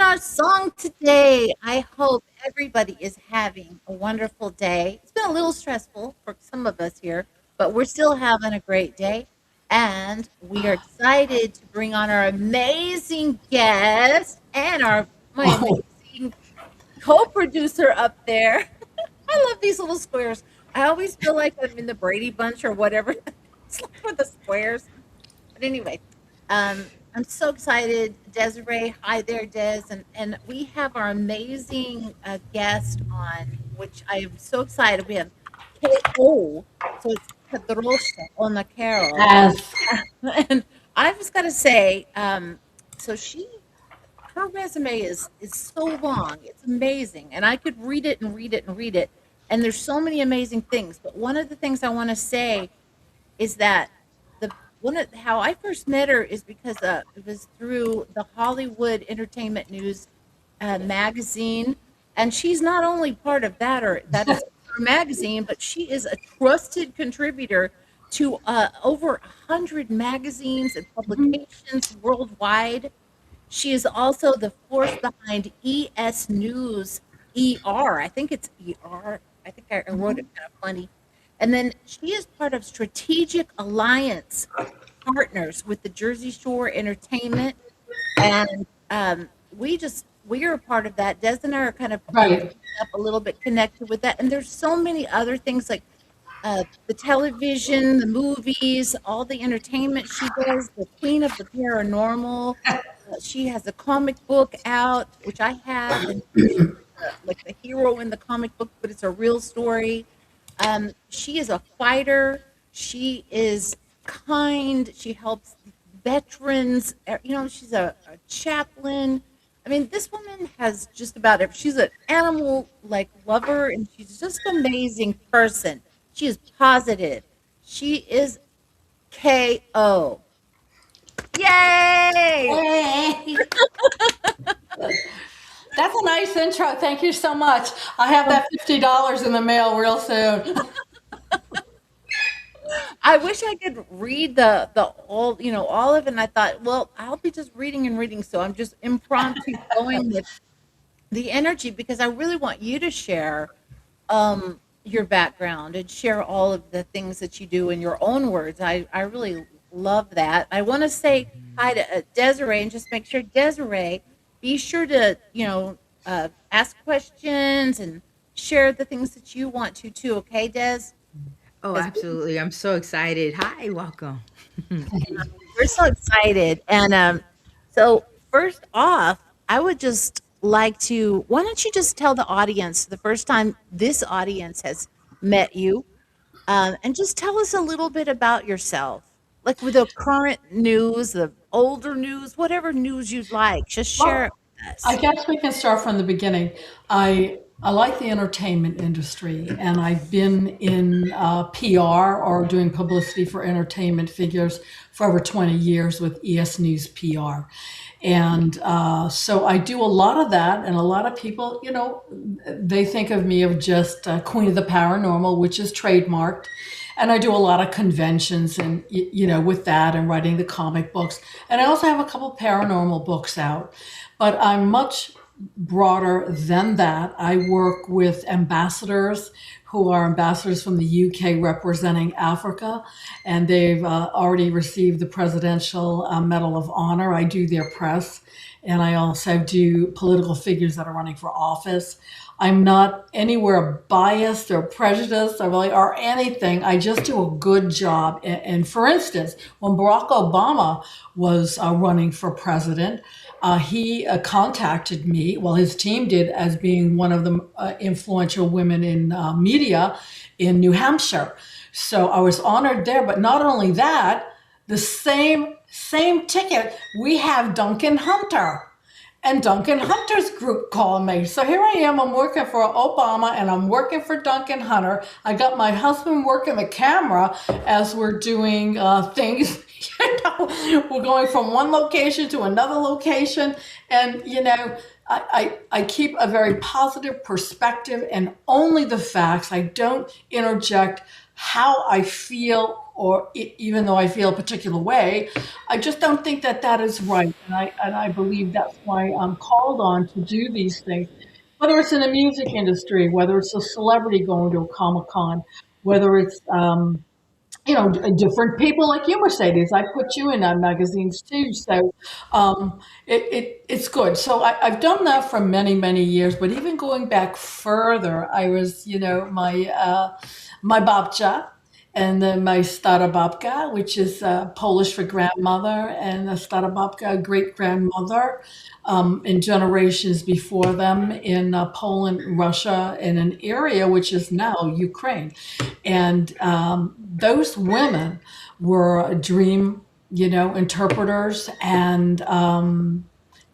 our song today. I hope everybody is having a wonderful day. It's been a little stressful for some of us here, but we're still having a great day. And we are excited to bring on our amazing guest and my Oh, amazing co-producer up there. I love these little squares. I always feel like I'm in the Brady Bunch or whatever. It's like with the squares. But anyway, I'm so excited. Desiree, hi there, Des. And we have our amazing guest on, which I am so excited. We have KO. So it's Kadrolsha Ona Carole. as And I just got to say, so her resume is so long. It's amazing. And I could read it and read it and read it. And there's so many amazing things. But one of the things I want to say is that the one of how I first met her is because it was through the Hollywood Entertainment News magazine, and she's not only part of that or that is her magazine, but she is a trusted contributor to over 100 magazines and publications worldwide. She is also the force behind ES News ER. I think it's ER. I think I wrote it kind of funny. And then she is part of Strategic Alliance Partners with the Jersey Shore Entertainment. And we are a part of that. Des and I are kind of right. up a little bit connected with that. And there's so many other things like the television, the movies, all the entertainment she does, the Queen of the Paranormal. She has a comic book out, which I have, and she's like the hero in the comic book, but it's a real story. She is a fighter. She is kind. She helps veterans. She's a chaplain. I mean, this woman has just about it. She's an animal like lover, and she's just an amazing person. She is positive. She is KO. Yay! Hey, that's a nice intro. Thank you so much. I have that $50 in the mail real soon. I wish I could read the all of it. And I thought, well, I'll be just reading and reading, so I'm just impromptu going with the energy because I really want you to share your background and share all of the things that you do in your own words. I really love that. I want to say hi to Desiree and just make sure, Desiree, be sure to, ask questions and share the things that you want to too. Okay, Des? Oh, Because absolutely. I'm so excited. Hi, welcome. we're so excited. And so, first off, I would just like to, why don't you just tell the audience the first time this audience has met you, and just tell us a little bit about yourself, like with the current news, the older news, whatever news you'd like, just share it Well, with I us. guess we can start from the beginning. I like the entertainment industry, and I've been in PR or doing publicity for entertainment figures for over 20 years with ES News PR. And so I do a lot of that, and a lot of people, they think of me of just Queen of the Paranormal, which is trademarked. And I do a lot of conventions and, with that and writing the comic books. And I also have a couple paranormal books out, but I'm much broader than that. I work with ambassadors who are ambassadors from the UK representing Africa, and they've already received the Presidential Medal of Honor. I do their press, and I also do political figures that are running for office. I'm not anywhere biased or prejudiced or anything. I just do a good job. And for instance, when Barack Obama was running for president, he contacted me, well, his team did, as being one of the influential women in media in New Hampshire. So I was honored there. But not only that, the same ticket, we have Duncan Hunter. And Duncan Hunter's group called me. So here I am, I'm working for Obama and I'm working for Duncan Hunter. I got my husband working the camera as we're doing things. We're going from one location to another location. And, I keep a very positive perspective and only the facts. I don't interject how I feel or even though I feel a particular way, I just don't think that that is right. And I believe that's why I'm called on to do these things, whether it's in the music industry, whether it's a celebrity going to a Comic Con, whether it's different people like you, Mercedes. I put you in magazines too, so it's good. So I've done that for many, many years. But even going back further, I was, my babcia, and then my stara babka, which is Polish for grandmother, and the stara babka, great grandmother, in generations before them in Poland, Russia, in an area which is now Ukraine. And those women were dream, interpreters, and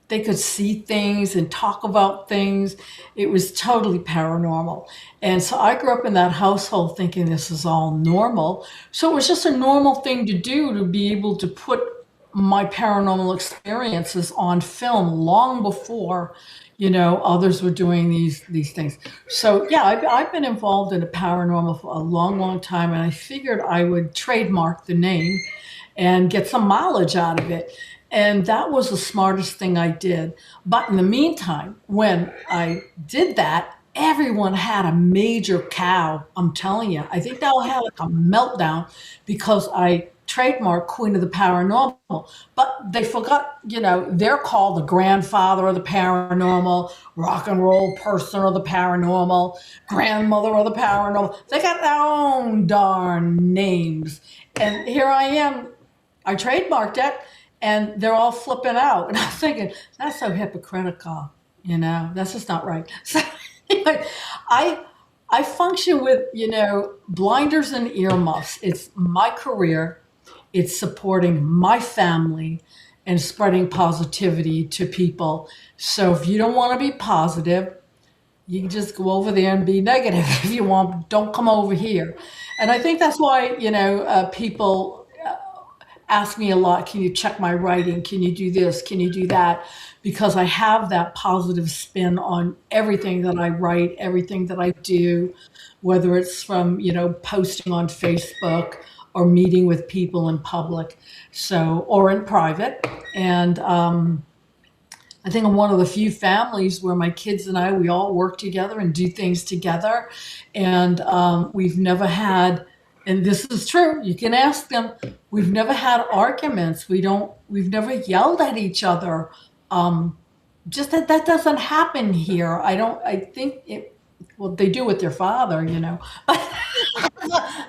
they could see things and talk about things. It was totally paranormal. And so I grew up in that household thinking this is all normal. So it was just a normal thing to do, to be able to put my paranormal experiences on film long before, others were doing these things. So yeah, I've been involved in the paranormal for a long, long time, and I figured I would trademark the name and get some mileage out of it. And that was the smartest thing I did. But in the meantime, when I did that, everyone had a major cow. I'm telling you, I think they'll have like a meltdown because I trademarked Queen of the Paranormal. But they forgot, they're called the grandfather of the paranormal, rock and roll person of the paranormal, grandmother of the paranormal. They got their own darn names. And here I am, I trademarked it, and they're all flipping out. And I'm thinking, that's so hypocritical, that's just not right. So anyway, I function with, blinders and earmuffs. It's my career. It's supporting my family and spreading positivity to people. So if you don't want to be positive, you can just go over there and be negative. If you want, don't come over here. And I think that's why, people ask me a lot, can you check my writing? Can you do this? Can you do that? Because I have that positive spin on everything that I write, everything that I do, whether it's from, posting on Facebook or meeting with people in public, or in private. And I think I'm one of the few families where my kids and we all work together and do things together. And we've never had, and this is true, you can ask them, we've never had arguments. We've never yelled at each other. Just that doesn't happen here. Well, they do with their father, but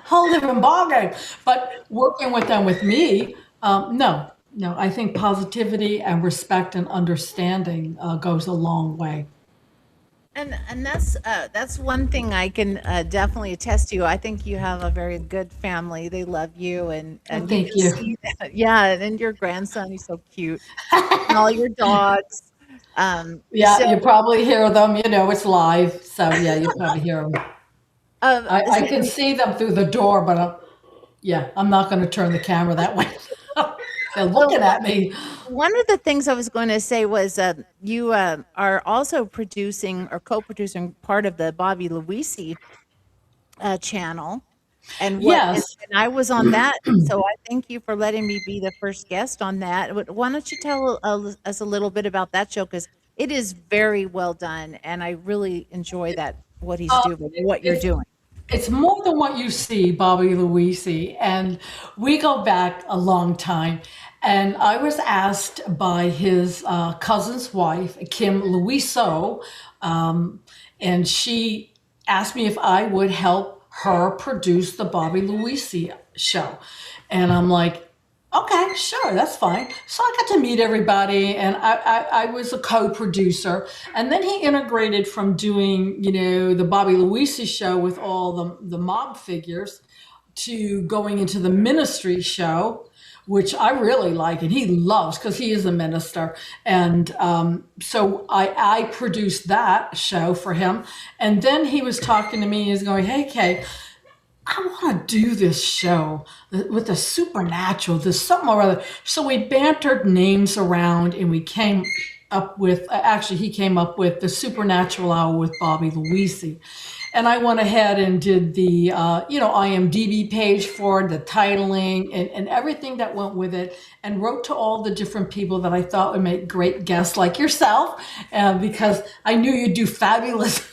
whole different ballgame. But working with me, no, I think positivity and respect and understanding goes a long way. And that's one thing I can definitely attest to. I think you have a very good family. They love you, and Thank can you. see that. Yeah, and your grandson, he's so cute, and all your dogs. Yeah, So, you probably hear them. It's live, so yeah, you probably hear them. I can see them through the door, but I'm not going to turn the camera that way. They're looking at me. one of the things I was going to say was you are also producing or co-producing part of the Bobby Luisi channel, and Yes. and I was on that. So I thank you for letting me be the first guest on that. Why don't you tell us a little bit about that show, because it is very well done, and I really enjoy that, what he's doing, what you're It's doing. it's more than what you see, Bobby Luisi, and we go back a long time. And I was asked by his cousin's wife, Kim Luiso, and she asked me if I would help her produce the Bobby Luisi show. And I'm like, okay, sure, that's fine. So I got to meet everybody, and I was a co-producer. And then he integrated from doing, the Bobby Luisi show with all the mob figures to going into the ministry show, which I really like and he loves because he is a minister. And so I produced that show for him. And then he was talking to me, he's going, hey, Kay, I want to do this show with the supernatural. There's something or other. So we bantered names around, and we came up with, actually, he came up with the Supernatural Hour with Bobby Luisi. And I went ahead and did the, IMDb page for it, the titling and everything that went with it, and wrote to all the different people that I thought would make great guests like yourself, because I knew you'd do fabulous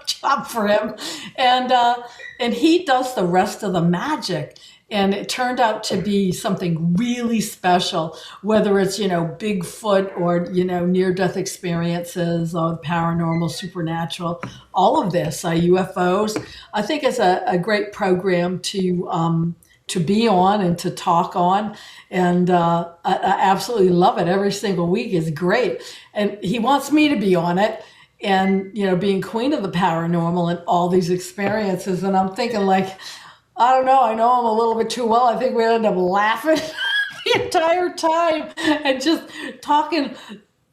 job for him. And he does the rest of the magic. And it turned out to be something really special, whether it's, Bigfoot or, near death experiences or paranormal, supernatural, all of this, UFOs. I think it's a great program to be on and to talk on. And I absolutely love it. Every single week is great. And he wants me to be on it and, being queen of the paranormal and all these experiences. And I'm thinking like, I don't know. I know him a little bit too well. I think we end up laughing the entire time and just talking,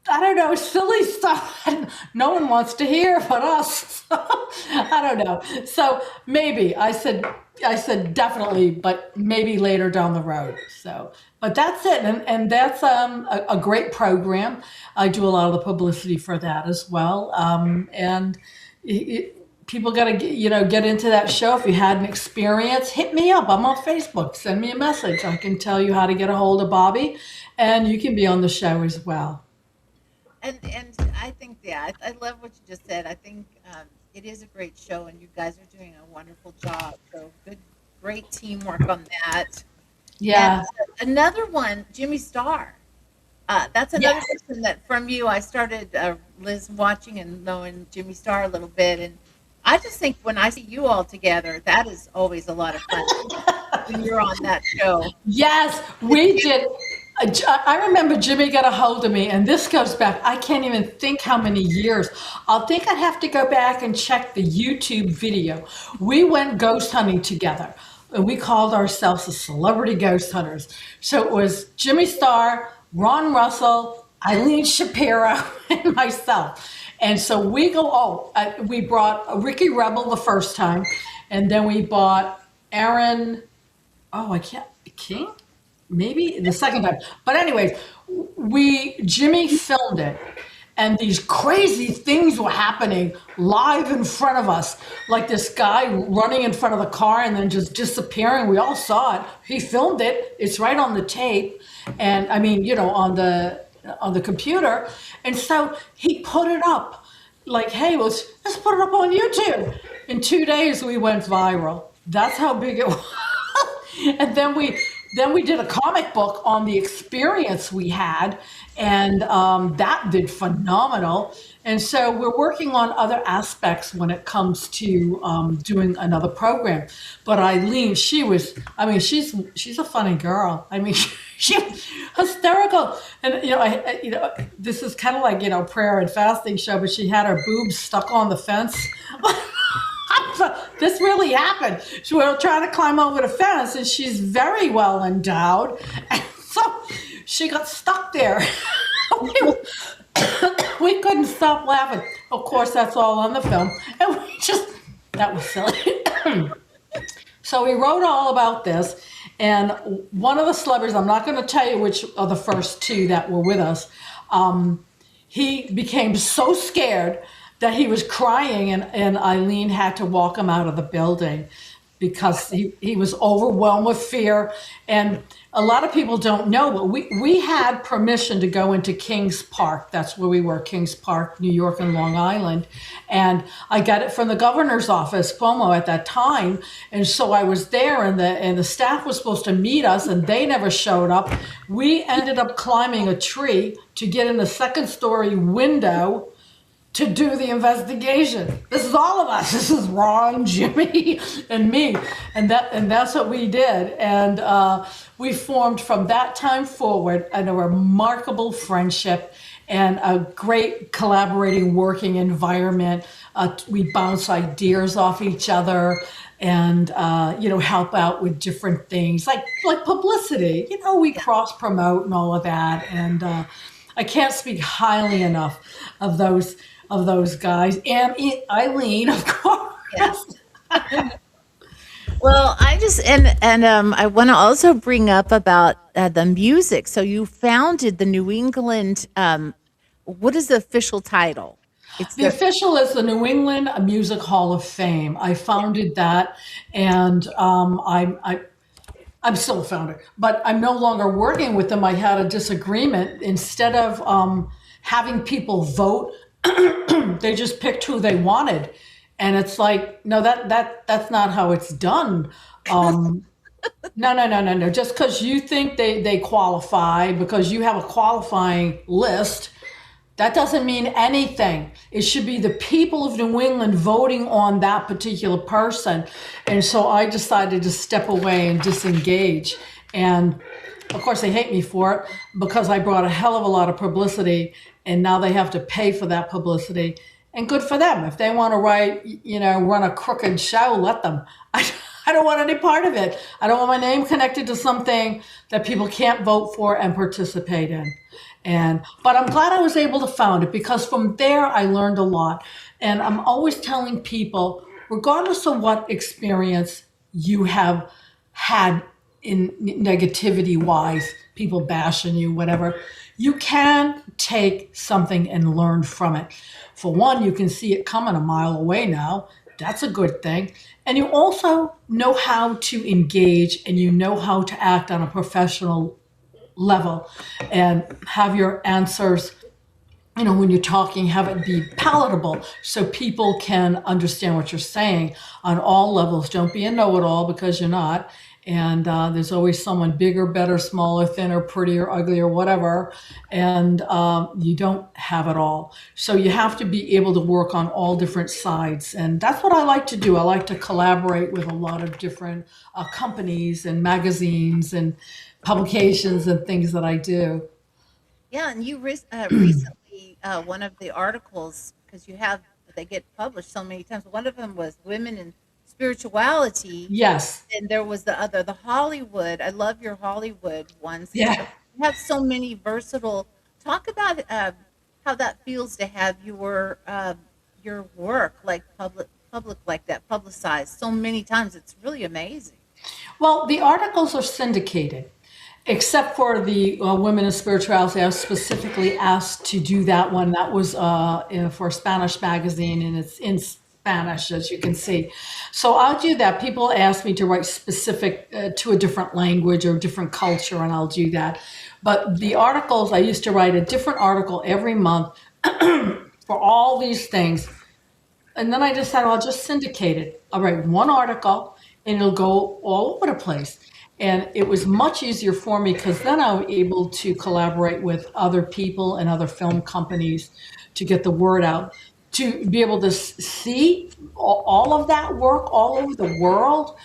I don't know, silly stuff that no one wants to hear but us. I don't know. So maybe I said definitely, but maybe later down the road. So, but that's it. And that's a great program. I do a lot of the publicity for that as well. And people got to get into that show. If you had an experience, hit me up. I'm on Facebook. Send me a message. I can tell you how to get a hold of Bobby, and you can be on the show as well. And I think, yeah, I love what you just said. I think it is a great show, and you guys are doing a wonderful job. So great teamwork on that. Yeah. And another one, Jimmy Star. That's another person that from you I started, Liz, watching and knowing Jimmy Star a little bit, and I just think when I see you all together, that is always a lot of fun when you're on that show. Yes, we did. I remember Jimmy got a hold of me, and this goes back, I can't even think how many years. I'll think I'd have to go back and check the YouTube video. We went ghost hunting together, and we called ourselves the Celebrity Ghost Hunters. So it was Jimmy Starr, Ron Russell, Eileen Shapiro, and myself. And so we brought Ricky Rebel the first time, and then we bought Aaron, King? Maybe the second time. But anyways, Jimmy filmed it, and these crazy things were happening live in front of us, like this guy running in front of the car and then just disappearing. We all saw it. He filmed it. It's right on the tape, and I mean, on the computer. And so he put it up like, hey, let's put it up on YouTube. In 2 days, we went viral. That's how big it was. And then we did a comic book on the experience we had, and that did phenomenal. And so we're working on other aspects when it comes to doing another program. But Eileen, she's a funny girl. I mean, she's hysterical. And this is kind of like prayer and fasting show, but she had her boobs stuck on the fence. This really happened. She was trying to climb over the fence, and she's very well endowed. And so she got stuck there. We couldn't stop laughing. Of course, that's all on the film. And that was silly. So we wrote all about this. And one of the celebrities, I'm not going to tell you which of the first two that were with us, he became so scared that he was crying, and Eileen had to walk him out of the building because he was overwhelmed with fear. And a lot of people don't know, but we had permission to go into Kings Park. That's where we were, Kings Park, New York and Long Island. And I got it from the governor's office, Cuomo, at that time. And so I was there, and the staff was supposed to meet us, and they never showed up. We ended up climbing a tree to get in the second-story window to do the investigation. This is all of us. This is Ron, Jimmy, and me, and that's what we did. And we formed from that time forward a remarkable friendship and a great collaborating working environment. We bounce ideas off each other and help out with different things like publicity. We cross promote and all of that. And I can't speak highly enough of those guys, and Eileen, of course. Yes. Well, I want to also bring up about the music. So you founded the New England. What is the official title? It's The the official is the New England Music Hall of Fame. I founded that, and I'm still a founder, but I'm no longer working with them. I had a disagreement. Instead of having people vote, they just picked who they wanted, and it's like, no, that's not how it's done. Um, no, no, no, no, no. Just because you think they qualify, because you have a qualifying list, that doesn't mean anything. It should be the people of New England voting on that particular person. And so I decided to step away and disengage. And of course, they hate me for it because I brought a hell of a lot of publicity, and now they have to pay for that publicity. And good for them. If they want to run a crooked show, let them. I don't want any part of it. I don't want my name connected to something that people can't vote for and participate in. But I'm glad I was able to found it, because from there I learned a lot. And I'm always telling people, regardless of what experience you have had in negativity wise, people bashing you, whatever, you can take something and learn from it. For one, you can see it coming a mile away now. That's a good thing. And you also know how to engage, and you know how to act on a professional level and have your answers, when you're talking, have it be palatable so people can understand what you're saying on all levels. Don't be a know-it-all, because you're not. And there's always someone bigger, better, smaller, thinner, prettier, uglier, whatever. And you don't have it all. So you have to be able to work on all different sides. And that's what I like to do. I like to collaborate with a lot of different companies and magazines and publications and things that I do. Yeah, and you recently, one of the articles, because they get published so many times. One of them was women in spirituality, Yes. and there was the other, the Hollywood. I love your Hollywood ones. Yeah. You have so many versatile. Talk about how that feels to have your work like public like that, publicized so many times. It's really amazing. Well, the articles are syndicated, except for the Women in Spirituality. I was specifically asked to do that one. That was for a Spanish magazine, and it's in Spanish, as you can see. So I'll do that. People ask me to write specific to a different language or different culture, and I'll do that. But the articles, I used to write a different article every month for all these things. And then I decided I'll just syndicate it. I'll write one article, and it'll go all over the place. And it was much easier for me, because then I was able to collaborate with other people and other film companies to get the word out, to be able to see all of that work all over the world.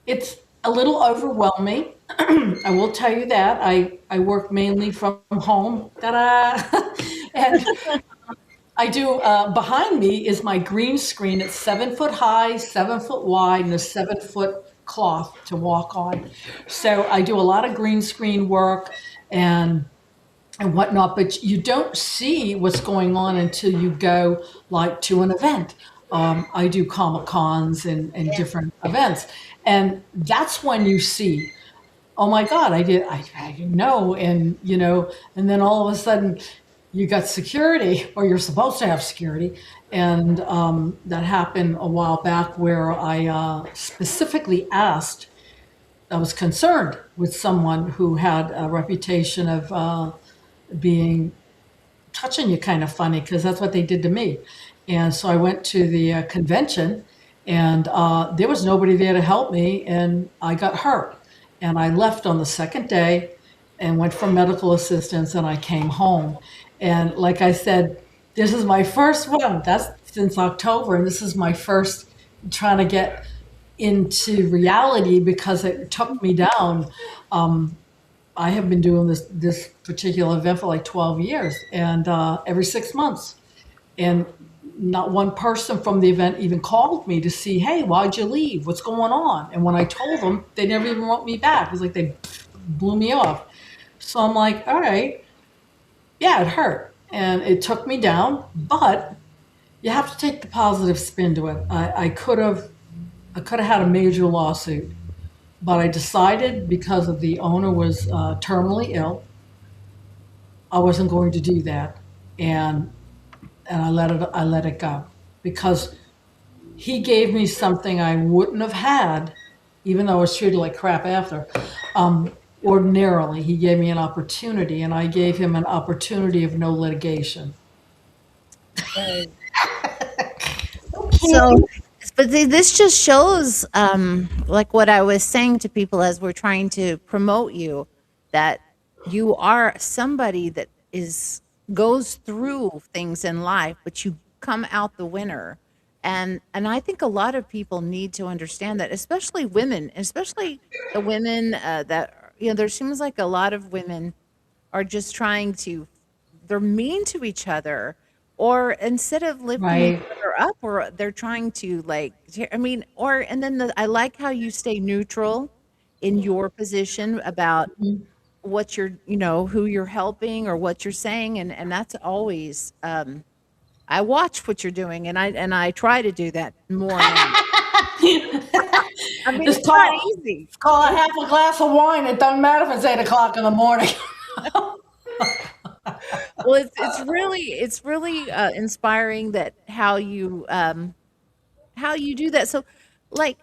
It's a little overwhelming. I will tell you that. I work mainly from home. Ta-da! And I do, behind me is my green screen. It's 7 foot high, 7 foot wide, and a 7 foot cloth to walk on. So I do a lot of green screen work and whatnot, but you don't see what's going on until you go like to an event. I do Comic Cons and different events, and that's when you see, oh my God, I didn't know. And then all of a sudden you got security, or you're supposed to have security. And that happened a while back, where I specifically asked, I was concerned with someone who had a reputation of being touching you kind of funny, because that's what they did to me. And so I went to the convention, and there was nobody there to help me, and I got hurt. And I left on the second day and went for medical assistance, and I came home. And like I said, this is my first one. That's since October, and this is my first trying to get into reality, because it took me down. I have been doing this particular event for like 12 years, and every 6 months. And not one person from the event even called me to see, hey, why'd you leave? What's going on? And when I told them, they never even wrote me back. It was like they blew me off. So I'm like, all right, yeah, it hurt. And it took me down, but you have to take the positive spin to it. I could have had a major lawsuit, but I decided, because of the owner was terminally ill, I wasn't going to do that. And and I let it go because he gave me something I wouldn't have had, even though I was treated like crap after. Ordinarily, he gave me an opportunity, and I gave him an opportunity of no litigation. Right. Okay. So, but this just shows, like what I was saying to people as we're trying to promote you, that you are somebody that is goes through things in life, but you come out the winner. And I think a lot of people need to understand that, especially women, especially the women that there seems like a lot of women are just trying to they're mean to each other, or instead of lifting each Right. other up, or they're trying to like I mean, or and then I like how you stay neutral in your position about what you're who you're helping or what you're saying, and that's always I watch what you're doing, and I try to do that more now. I mean, Just it's not call, easy. call a half a glass of wine. It doesn't matter if it's 8 o'clock in the morning. Well, it's really inspiring that how you do that. So, like,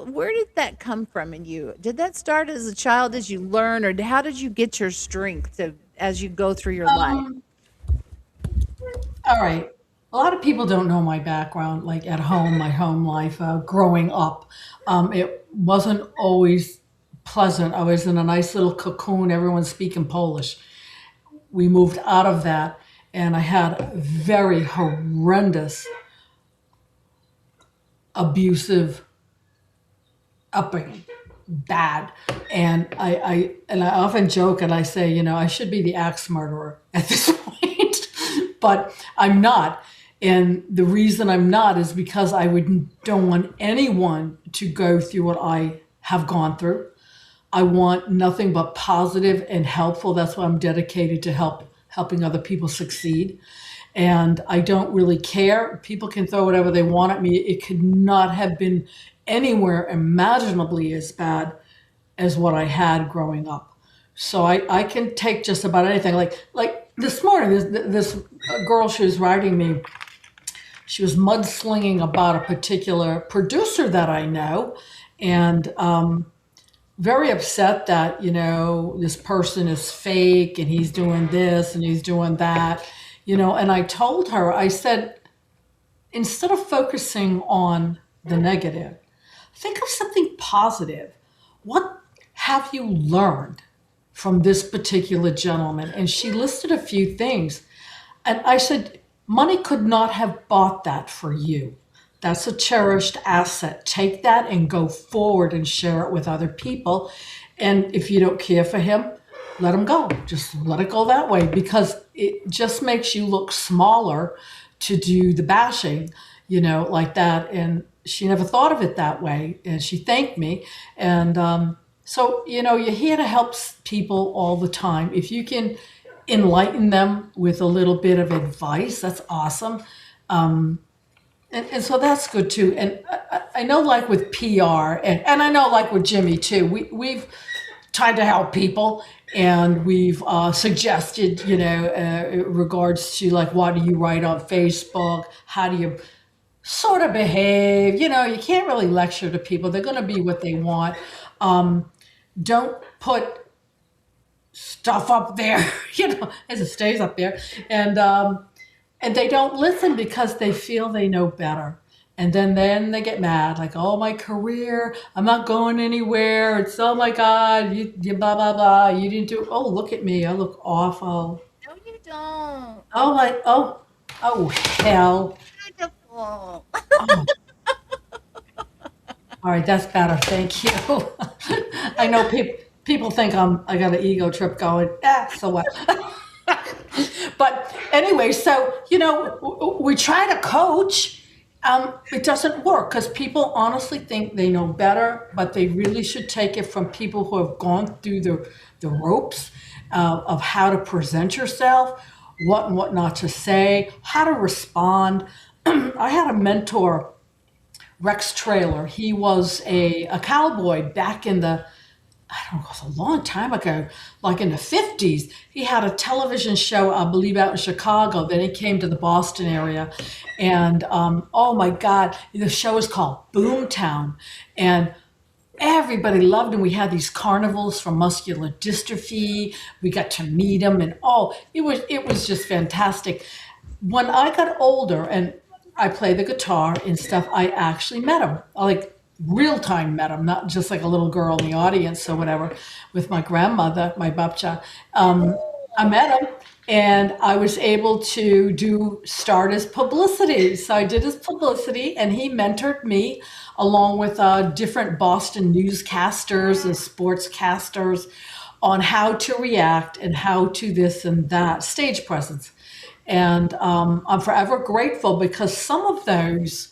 where did that come from in you? Did that start as a child as you learn, or how did you get your strength to as you go through your life? Um, all right. A lot of people don't know my background, like at home, my home life, growing up. It wasn't always pleasant. I was in a nice little cocoon, everyone speaking Polish. We moved out of that, and I had very horrendous, abusive upbringing, bad. And I often joke and I say, I should be the axe murderer at this point, but I'm not. And the reason I'm not is because don't want anyone to go through what I have gone through. I want nothing but positive and helpful. That's why I'm dedicated to helping other people succeed. And I don't really care. People can throw whatever they want at me. It could not have been anywhere imaginably as bad as what I had growing up. So I can take just about anything. Like this morning, this girl, she was writing me. She was mudslinging about a particular producer that I know, and very upset that this person is fake and he's doing this and he's doing that. And I told her, I said, instead of focusing on the negative, think of something positive. What have you learned from this particular gentleman? And she listed a few things. And I said, money could not have bought that for you. That's a cherished asset. Take that and go forward and share it with other people. And if you don't care for him, let him go. Just let it go that way, because it just makes you look smaller to do the bashing, like that. And she never thought of it that way. And she thanked me. And so, you're here to help people all the time. If you can enlighten them with a little bit of advice, that's awesome. And so that's good too. And I know, like with PR, and I know, like with Jimmy too, we've tried to help people, and we've suggested, regards to like, what do you write on Facebook? How do you sort of behave? You can't really lecture to people. They're going to be what they want. Don't put stuff up there, as it stays up there. And they don't listen because they feel they know better. And then they get mad, like, oh, my career, I'm not going anywhere. It's, oh my God, you blah, blah, blah. You didn't do, oh, look at me. I look awful. No, you don't. Oh, hell. Beautiful. Oh, all right, that's better. Thank you. I know people think I got an ego trip going. So what? But anyway, so, we try to coach. It doesn't work because people honestly think they know better, but they really should take it from people who have gone through the ropes of how to present yourself, what and what not to say, how to respond. I had a mentor, Rex Trailer. He was a cowboy back in the I don't know, it was a long time ago, like in the 50s. He had a television show, I believe, out in Chicago. Then he came to the Boston area. And oh my God, the show is called Boomtown. And everybody loved him. We had these carnivals for muscular dystrophy. We got to meet him, and oh, it was just fantastic. When I got older and I played the guitar and stuff, I actually met him. Like real time met him, not just like a little girl in the audience or whatever. With my grandmother, my babcha, I met him, and I was able to do start his publicity. So I did his publicity, and he mentored me along with different Boston newscasters and sportscasters on how to react and how to this and that stage presence. And I'm forever grateful because some of those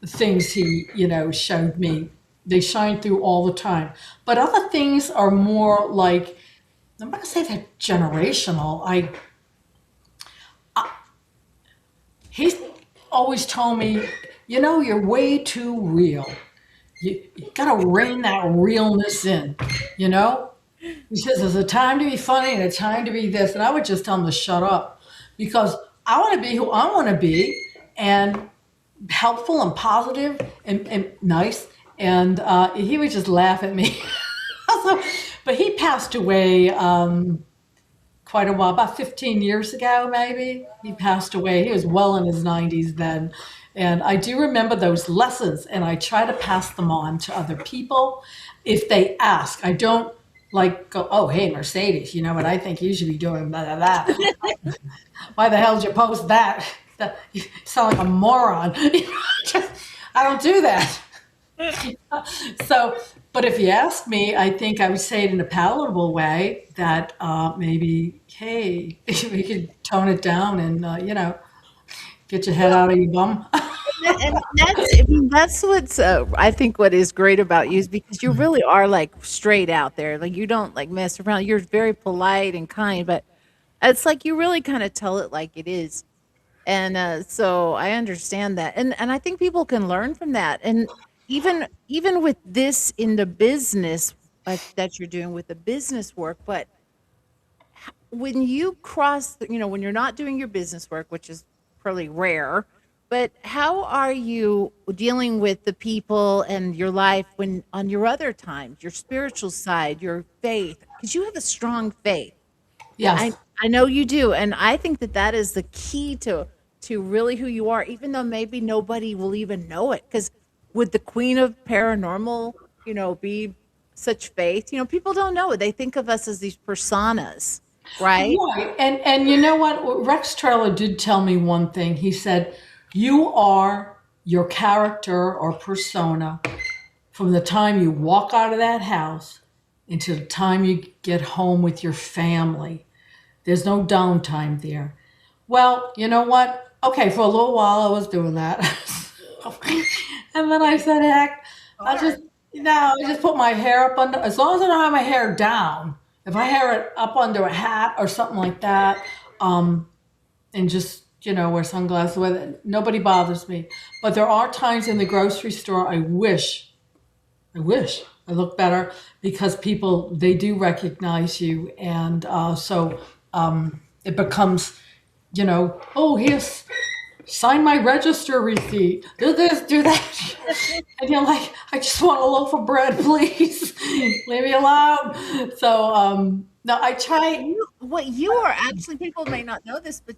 things he, showed me, they shine through all the time. But other things are more like, I'm going to say they're generational. He's always told me, you're way too real. You got to rein that realness in, you know? He says there's a time to be funny and a time to be this. And I would just tell him to shut up because I want to be who I want to be and helpful and positive and nice. And he would just laugh at me. So, but he passed away quite a while, about 15 years ago, maybe. He passed away. He was well in his 90s then. And I do remember those lessons, and I try to pass them on to other people if they ask. I don't like go, oh, hey, Mercedes, you know what I think you should be doing, blah, blah, blah. Why the hell did you post that? You sound like a moron. I don't do that. So, but if you ask me, I think I would say it in a palatable way that maybe, hey, we could tone it down and, get your head out of your bum. And that's, I mean, that's what's, I think what is great about you is because you really are like straight out there. Like you don't like mess around. You're very polite and kind, but it's like you really kind of tell it like it is. And so I understand that, and I think people can learn from that. And even with this in the business that you're doing with the business work, but when you cross, when you're not doing your business work, which is pretty rare, but how are you dealing with the people and your life when on your other times, your spiritual side, your faith, because you have a strong faith. I Yes. I know you do, and I think that that is the key to really who you are, even though maybe nobody will even know it. Because would the Queen of Paranormal, be such faith? People don't know it. They think of us as these personas, right? Right. And you know what? Rex Trailer did tell me one thing. He said, you are your character or persona from the time you walk out of that house until the time you get home with your family. There's no downtime there. Well, you know what? Okay, for a little while I was doing that. And then I said, heck, I just put my hair up under, as long as I don't have my hair down. If I hair it up under a hat or something like that, and just, wear sunglasses with it, nobody bothers me. But there are times in the grocery store I wish I look better because people, they do recognize you. And so it becomes, oh, here's, sign my register receipt, do this, do that. And you're like, I just want a loaf of bread, please. Leave me alone. So, no, I try. What you are actually, people may not know this, but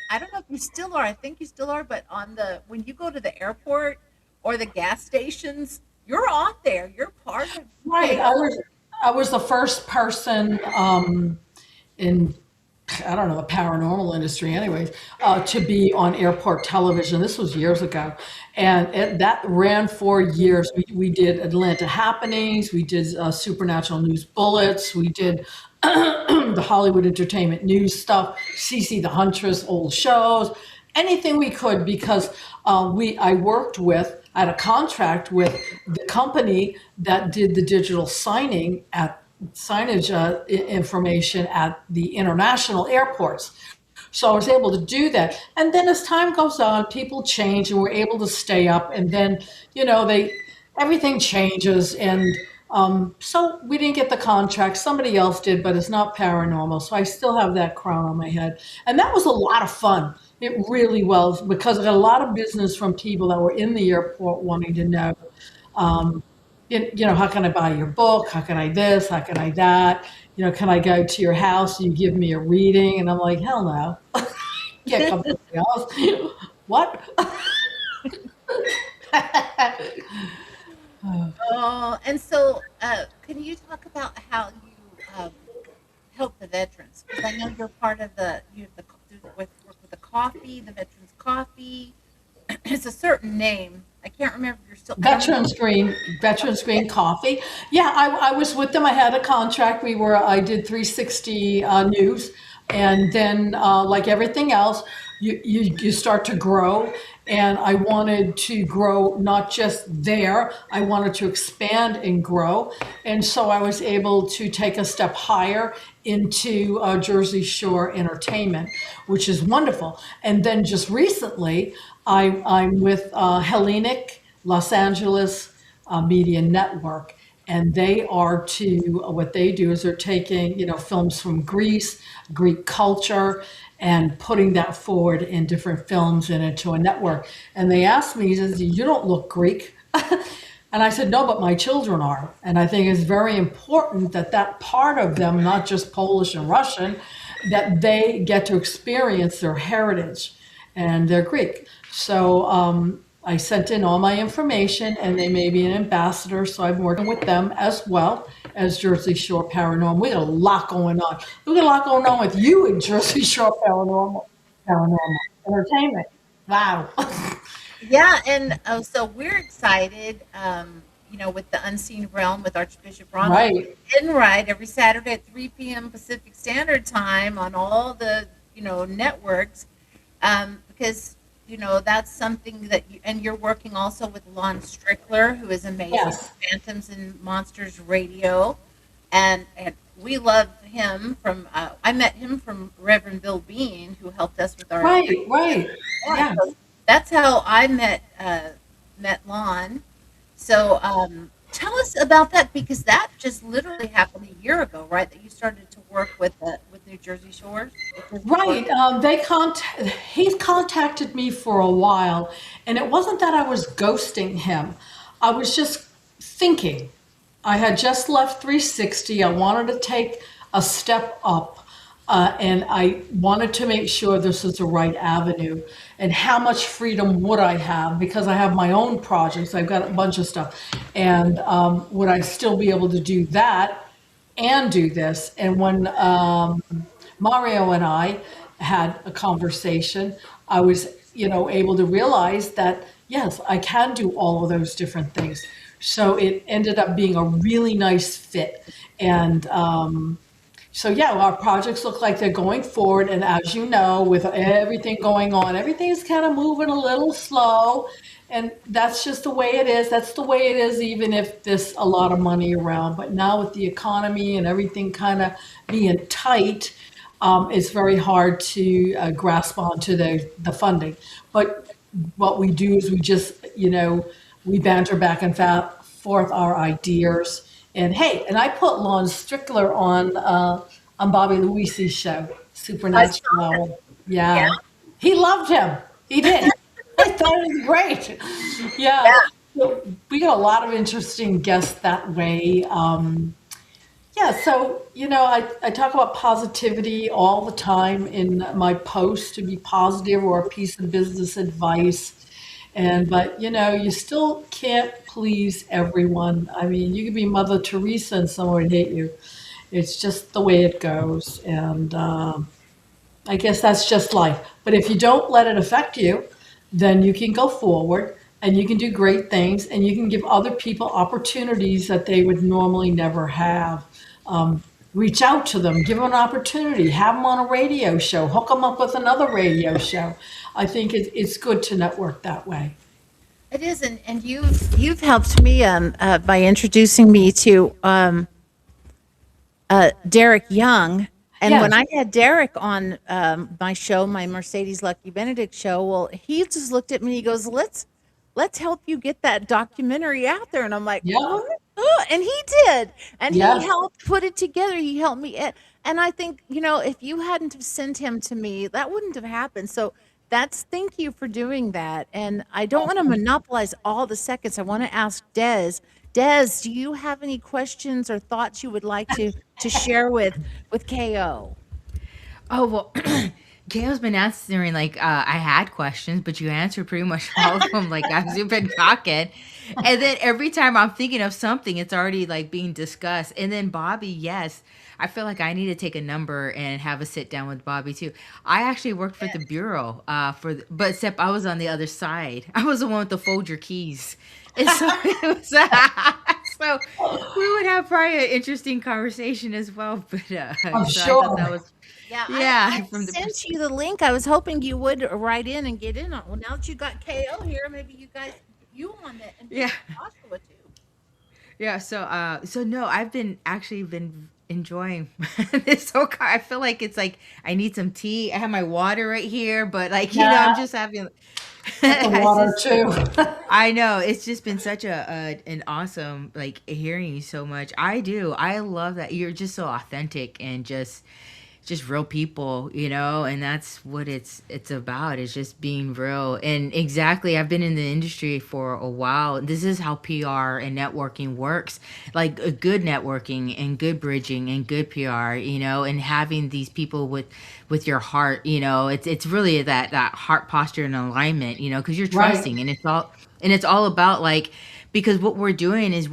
I don't know if you still are. I think you still are, but when you go to the airport or the gas stations, you're on there. You're part of. Right. I was the first person in, I don't know, the paranormal industry anyways, to be on airport television. This was years ago. And that ran for years. We did Atlanta Happenings. We did Supernatural News Bullets. We did the Hollywood Entertainment News stuff, CC the Huntress, old shows, anything we could because I had a contract with the company that did the digital signage information at the international airports. So I was able to do that. And then as time goes on, people change and we're able to stay up. And then, everything changes. And So we didn't get the contract. Somebody else did, but it's not paranormal. So I still have that crown on my head. And that was a lot of fun. It really was because I got a lot of business from people that were in the airport wanting to know, um, how can I buy your book? How can I this? How can I that? Can I go to your house and you give me a reading? And I'm like, hell no. Can't come to my house. What? Oh, and so, can you talk about how you help the veterans? Because I know you're part of you have work with the coffee, the veterans coffee. It's a certain name. I can't remember. If you're still. I don't know. Veterans Green Coffee. Yeah, I was with them. I had a contract. I did 360 News, and then like everything else, you start to grow. And I wanted to grow not just there. I wanted to expand and grow, and so I was able to take a step higher into Jersey Shore entertainment, which is wonderful. And then just recently, I'm with Hellenic Los Angeles Media Network, and what they do is they're taking films from Greece, Greek culture, and putting that forward in different films and into a network. And they asked me, he says, "You don't look Greek." And I said, "No, but my children are." And I think it's very important that that part of them, not just Polish and Russian, that they get to experience their heritage and their Greek. So I sent in all my information and they made me an ambassador. So I'm working with them as well as Jersey Shore Paranormal. We got a lot going on. We got a lot going on with you in Jersey Shore Paranormal Entertainment. Wow. Yeah, and so we're excited. With the Unseen Realm with Archbishop Ronald Right. Enright every Saturday at 3 p.m. Pacific Standard Time on all the networks, because that's something and you're working also with Lon Strickler, who is amazing, Yes. Phantoms and Monsters Radio, and we love him from. I met him from Reverend Bill Bean, who helped us with our. Right. Right. Yeah, Yeah. so that's how I met Lon. So tell us about that, because that just literally happened a year ago, right? That you started to work with New Jersey Shores. With Jersey Shore. Right. He contacted me for a while, and it wasn't that I was ghosting him. I was just thinking. I had just left 360. I wanted to take a step up, and I wanted to make sure this was the right avenue. And how much freedom would I have? Because I have my own projects. I've got a bunch of stuff. And would I still be able to do that and do this? And when Mario and I had a conversation, I was, able to realize that yes, I can do all of those different things. So it ended up being a really nice fit. And so yeah, our projects look like they're going forward. And as you know, with everything going on, everything's kind of moving a little slow. And that's just the way it is. That's the way it is, even if there's a lot of money around. But now with the economy and everything kind of being tight, it's very hard to grasp onto the funding. But what we do is we just, we banter back and forth our ideas. And hey, and I put Lon Strickler on Bobby Luisi's show, I saw that. Supernatural. Yeah, Yeah, he loved him. He did. I thought it was great. Yeah, yeah. so we got a lot of interesting guests that way. Yeah, so I talk about positivity all the time in my posts to be positive or a piece of business advice. But you still can't please everyone. I mean, you could be Mother Teresa and someone would hate you. It's just the way it goes. And I guess that's just life. But if you don't let it affect you, then you can go forward and you can do great things and you can give other people opportunities that they would normally never have. Reach out to them, give them an opportunity, have them on a radio show, hook them up with another radio show. I think it's good to network that way. It is, and you've helped me by introducing me to Derek Young. And when Yes. I had Derek on my show, my Mercedes Lucke-Benedict show, well, he just looked at me. He goes, "Let's help you get that documentary out there." And I'm like, Yeah. "What?" Oh, and he did, and he Yes. helped put it together. He helped me, and I think if you hadn't have sent him to me, that wouldn't have happened. So thank you for doing that. And I don't want to monopolize all the seconds. I want to ask Des. Des, do you have any questions or thoughts you would like to share with KO? Oh, well, Gail's been answering like I had questions, but you answered pretty much all of them. Like as you've been talking, and then every time I'm thinking of something, it's already like being discussed. And then Bobby, yes, I feel like I need to take a number and have a sit down with Bobby too. I actually worked for the bureau but except I was on the other side. I was the one with the fold your keys, and so it was. So we would have probably an interesting conversation as well. But I'm so I thought that sure. was Yeah, I yeah from the sent you the link. I was hoping you would write in and get in on. Well, now that you got KO here, maybe you guys you on it and yeah. Joshua too. Yeah, so no, I've been actually been enjoying this whole car. I feel like it's like I need some tea. I have my water right here, but like, Yeah, I'm just having get the it's water just too. I know it's just been such an awesome like hearing you so much. I do. I love that you're just so authentic and just real people, and that's what it's about. It's just being real. And exactly, I've been in the industry for a while. This is how PR and networking works. Like a good networking and good bridging and good PR, and having these people with your heart, it's really that heart posture and alignment, because you're Right. trusting, and it's all about like, because what we're doing is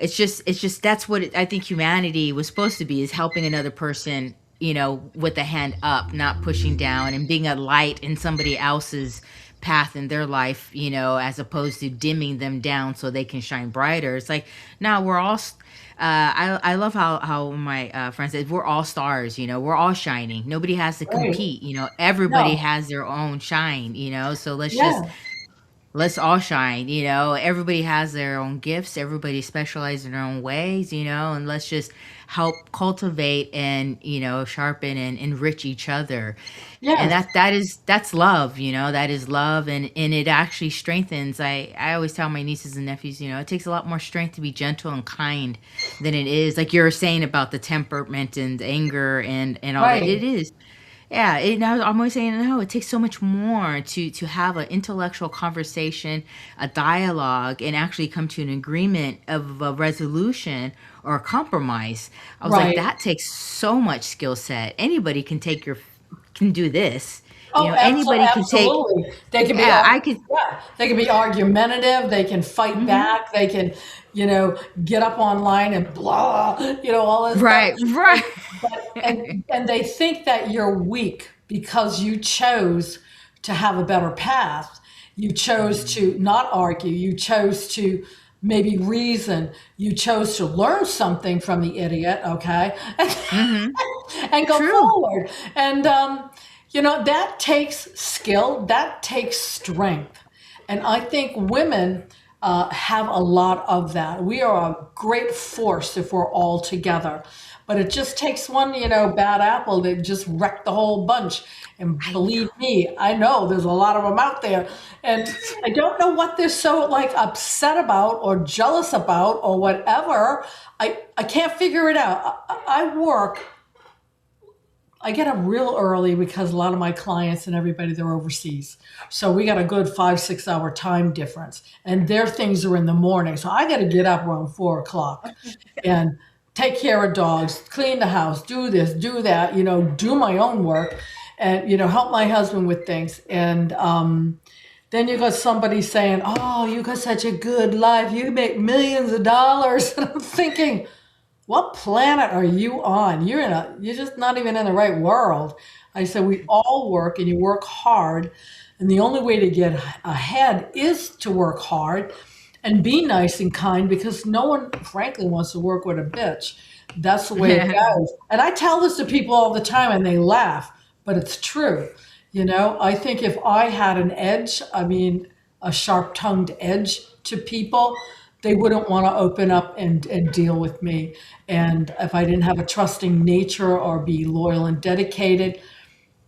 it's just that's what I think humanity was supposed to be, is helping another person, with a hand up, not pushing down, and being a light in somebody else's path in their life, as opposed to dimming them down so they can shine brighter. It's like, no, we're all I love how my friend said, we're all stars, we're all shining. Nobody has to Right. compete, everybody No. has their own shine, so Yeah. let's all shine. Everybody has their own gifts, everybody specializes in their own ways, and let's just help cultivate and sharpen and enrich each other. And Yes. that's love. That is love, and it actually strengthens. I always tell my nieces and nephews, it takes a lot more strength to be gentle and kind than it is, like you're saying about the temperament and anger and all that. Right. It is, yeah, I'm always saying, no, it takes so much more to have an intellectual conversation, a dialogue, and actually come to an agreement of a resolution or a compromise. I was like, Right. that takes so much skill set. Anybody can do this. Oh, Anybody can take, absolutely. They can be, yeah, I could, yeah, they can be argumentative. They can fight hmm back. They can, get up online and blah, all this stuff. right, right. And they think that you're weak because you chose to have a better path. You chose to not argue. You chose to maybe reason. You chose to learn something from the idiot, okay? hmm And go True. forward. And, that takes skill, that takes strength. And I think women have a lot of that. We are a great force if we're all together. But it just takes one, bad apple to just wreck the whole bunch. And I believe know. me, I know there's a lot of them out there. And I don't know what they're so like upset about or jealous about or whatever. I can't figure it out. I get up real early because a lot of my clients and everybody, they're overseas. So we got a good 5, 6 hour time difference. And their things are in the morning. So I got to get up around 4 o'clock and take care of dogs, clean the house, do this, do that, do my own work and, help my husband with things. And then you got somebody saying, oh, you got such a good life. You make millions of dollars. And I'm thinking, what planet are you on? You're just not even in the right world. I said, we all work and you work hard. And the only way to get ahead is to work hard and be nice and kind because no one, frankly, wants to work with a bitch. That's the way it goes. And I tell this to people all the time and they laugh, but it's true. I think if I had an edge, I mean, a sharp tongued edge to people, they wouldn't want to open up and deal with me. And if I didn't have a trusting nature or be loyal and dedicated,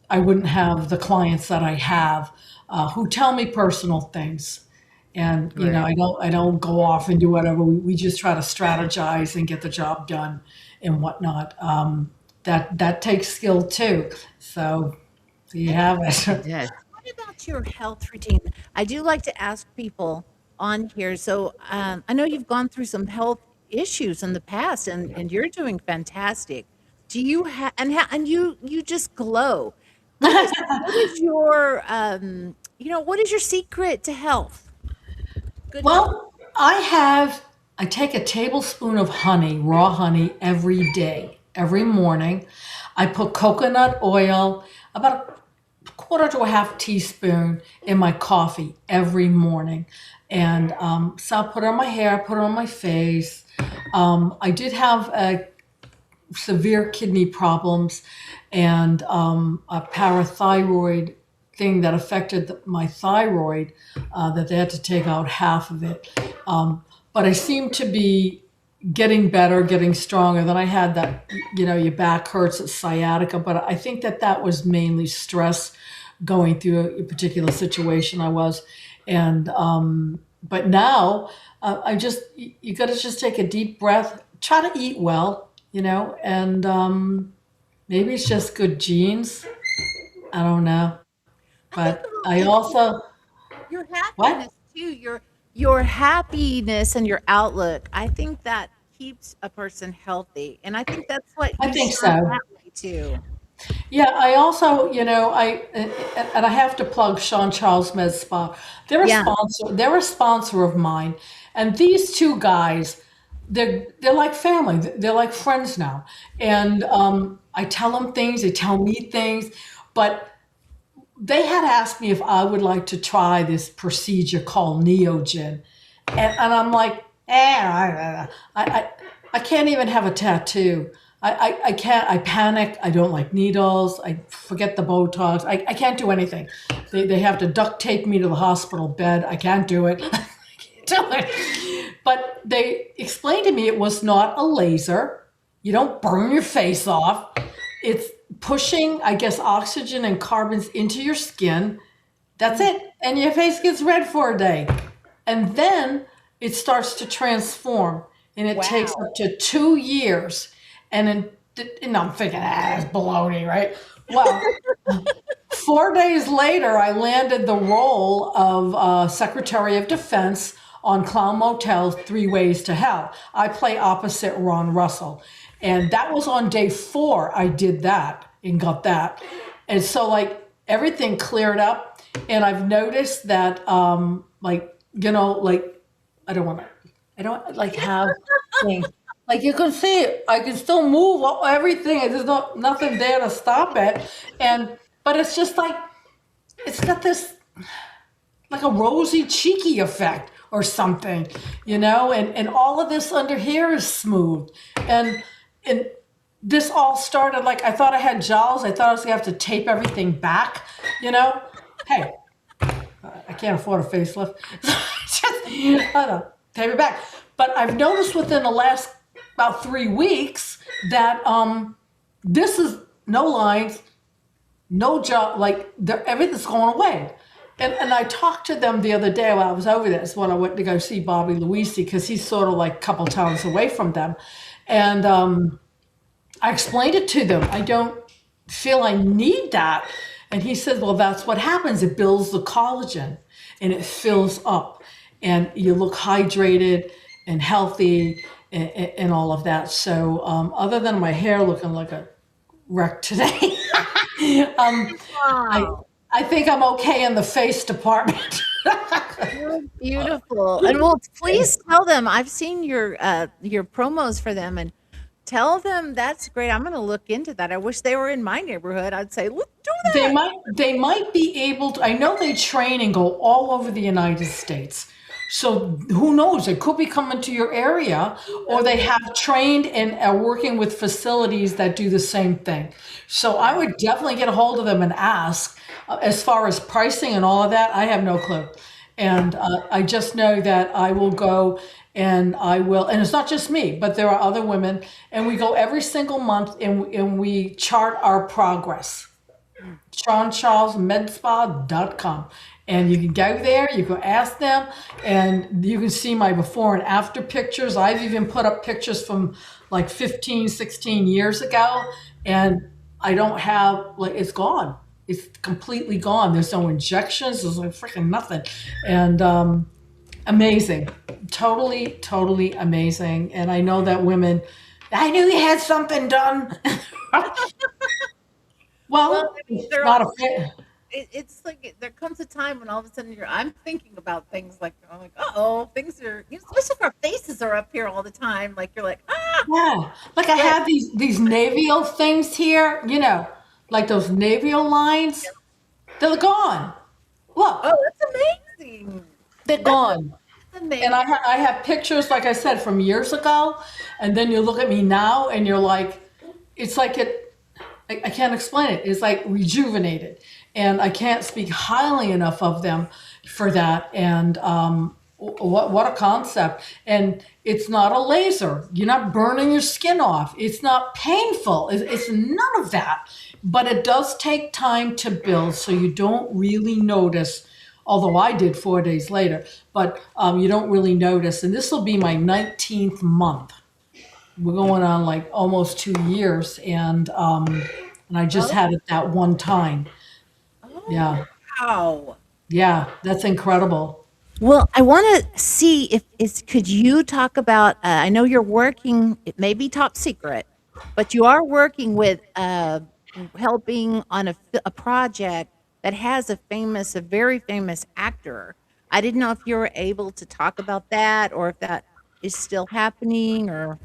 I wouldn't have the clients that I have who tell me personal things. And, Right. I don't go off and do whatever. We just try to strategize and get the job done and whatnot. That takes skill too. So there you have It it. does. What about your health routine? I do like to ask people on here. So I know you've gone through some health issues in the past, and you're doing fantastic. Do you have and you just glow? What is your what is your secret to health? Good health. Well, I take a tablespoon of honey, raw honey, every day, every morning. I put coconut oil, about a quarter to a half teaspoon in my coffee every morning. And so I'll put it on my hair, put it on my face. I did have a severe kidney problems and a parathyroid thing that affected my thyroid, that they had to take out half of it. But I seem to be getting better, getting stronger. Then I had that, your back hurts, it's sciatica, but I think that was mainly stress going through a particular situation I was. And, but now I just, you got to just take a deep breath, try to eat well, and maybe it's just good genes. I don't know. I think But a little I bit also, your what? happiness too, your happiness and your outlook. I think that keeps a person healthy, and I think that's what I you think shine so. that way too. Yeah, I also, and I have to plug Sean Charles Med Spa. They're a Yeah. sponsor. They're a sponsor of mine, and these two guys, they're like family. They're like friends now, and I tell them things. They tell me things, but they had asked me if I would like to try this procedure called Neogen, and I'm like, I can't even have a tattoo. I can't. I panic. I don't like needles. I forget the Botox. I can't do anything. They have to duct tape me to the hospital bed. I can't do it. I can't do it. But they explained to me it was not a laser. You don't burn your face off. It's pushing, I guess, oxygen and carbons into your skin. That's it. And your face gets red for a day. And then it starts to transform. And it takes Wow. up to 2 years. And I'm thinking, it's baloney, right? Well, 4 days later, I landed the role of Secretary of Defense on Clown Motel's Three Ways to Hell. I play opposite Ron Russell. And that was on day 4. I did that and got that. And so, like, everything cleared up. And I've noticed that, like, I don't like have things. Like you can see it, I can still move everything. There's nothing there to stop it. But it's just like, it's got this like a rosy cheeky effect or something, and all of this under here is smooth. And this all started, like, I thought I had jowls. I thought I was gonna have to tape everything back, Hey, I can't afford a facelift. Just, I don't know, tape it back. But I've noticed within the last about 3 weeks that this is no lines, no job, like everything's going away. And I talked to them the other day while I was over there. It's when I went to go see Bobby Luisi because he's sort of like a couple towns away from them. And I explained it to them. I don't feel I need that. And he said, well, that's what happens. It builds the collagen and it fills up and you look hydrated and healthy and all of that. So other than my hair looking like a wreck today, Wow. I think I'm okay in the face department. You're beautiful. And well, please tell them I've seen your promos for them and tell them that's great. I'm gonna look into that. I wish they were in my neighborhood. I'd say, look, do They that. might be able to. I know they train and go all over the United States. So who knows? They could be coming to your area, or they have trained and are working with facilities that do the same thing. So I would definitely get a hold of them and ask. As far as pricing and all of that, I have no clue. And I just know that I will go and I will, and it's not just me, but there are other women, and we go every single month and we chart our progress. SeanCharlesMedspa.com. And you can go there, you can ask them, and you can see my before and after pictures. I've even put up pictures from like 15, 16 years ago, and I don't have, like, it's gone. It's completely gone. There's no injections, there's like freaking nothing. And amazing. Totally, totally amazing. And I know that women, I knew you had something done. Well, Well, I mean, it's they're not all, a fit. it's like there comes a time when all of a sudden I'm thinking about things like, I'm like, oh, things are, especially if our faces are up here all the time. Like you're like, ah, Yeah. Like I right. have these navial things here, like those navial lines. They're gone. Look, Oh, that's amazing. they're That's gone. And amazing. I have pictures, like I said, from years ago. And then you look at me now and you're like, it's like I can't explain it. It's like rejuvenated. And I can't speak highly enough of them for that. And what a concept. And it's not a laser. You're not burning your skin off. It's not painful. It's none of that. But it does take time to build, so you don't really notice. Although I did 4 days later, but you don't really notice. And this will be my 19th month. We're going on like almost 2 years, and I just Oh, had it that one time. oh, Yeah, wow. yeah, that's incredible. Well, I want to see if it's, could you talk about, I know you're working, it may be top secret, but you are working with, helping on a project that has a very famous actor. I didn't know if you were able to talk about that or if that is still happening, or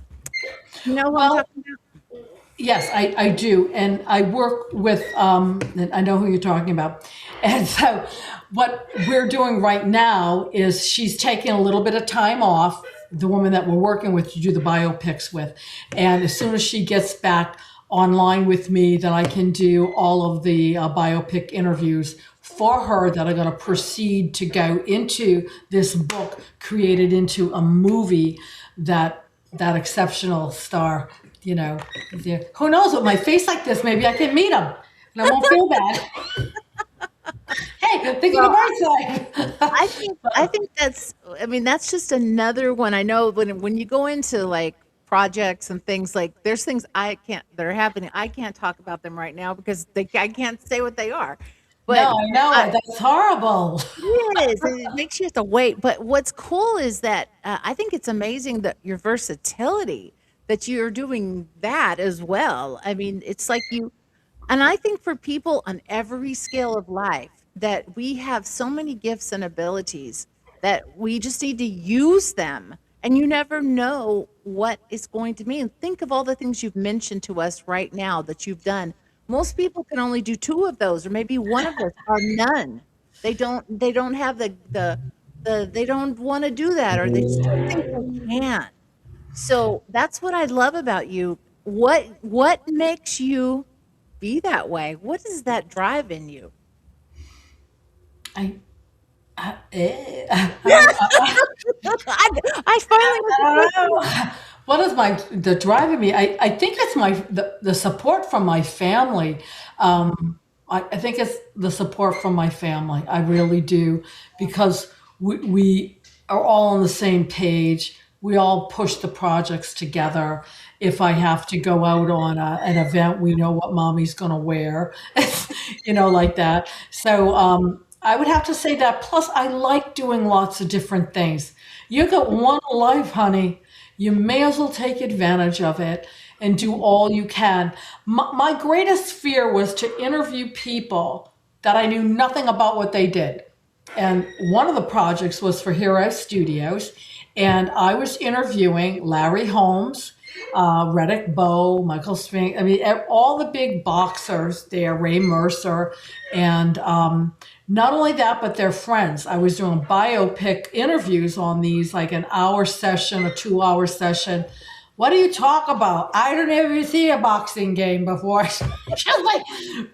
you know who I'm Well, talking about? yes, I do. And I work with, and I know who you're talking about. And so what we're doing right now is she's taking a little bit of time off, the woman that we're working with to do the biopics with. And as soon as she gets back online with me, then I can do all of the biopic interviews for her that are going to proceed to go into this book created into a movie that exceptional star, there. Who knows, with my face like this, maybe I can meet him and I won't feel bad. Hey, think of the Well, bright side. I think that's, I mean, that's just another one. I know when you go into like projects and things, like there's things I can't that are happening. I can't talk about them right now because I can't say what they are. No, But I know I it. That's horrible. it is, and it makes you have to wait. But what's cool is that I think it's amazing that your versatility, that you're doing that as well. I mean, it's like you, and I think for people on every scale of life, that we have so many gifts and abilities that we just need to use them. And you never know what it's going to mean. Think of all the things you've mentioned to us right now that you've done. Most people can only do two of those, or maybe one of those, or none. They don't have they don't want to do that, or they just don't think they can. So that's what I love about you. What makes you be that way? What is that drive in you? I, I I, don't, I finally I was don't know. What is the driving me? I think it's the support from my family. I think it's the support from my family. I really do, because we are all on the same page. We all push the projects together. If I have to go out on an event, we know what mommy's going to wear, like that. So I would have to say that. Plus, I like doing lots of different things. You got one life, honey. You may as well take advantage of it and do all you can. My greatest fear was to interview people that I knew nothing about what they did. And one of the projects was for Hero Studios, and I was interviewing Larry Holmes, Reddick Bowe, Michael Spink. I mean, all the big boxers there, Ray Mercer, and not only that, but their friends. I was doing biopic interviews on these, like an hour session, a 2 hour session. What do you talk about? I don't ever see a boxing game before.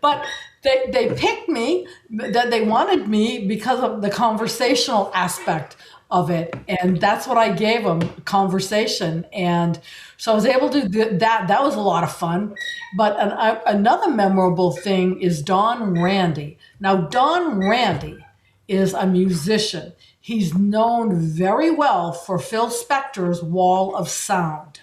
But they picked me, that they wanted me because of the conversational aspect of it. And that's what I gave them, conversation. And so I was able to do that. That was a lot of fun. But another memorable thing is Don Randy. Now, Don Randy is a musician. He's known very well for Phil Spector's Wall of Sound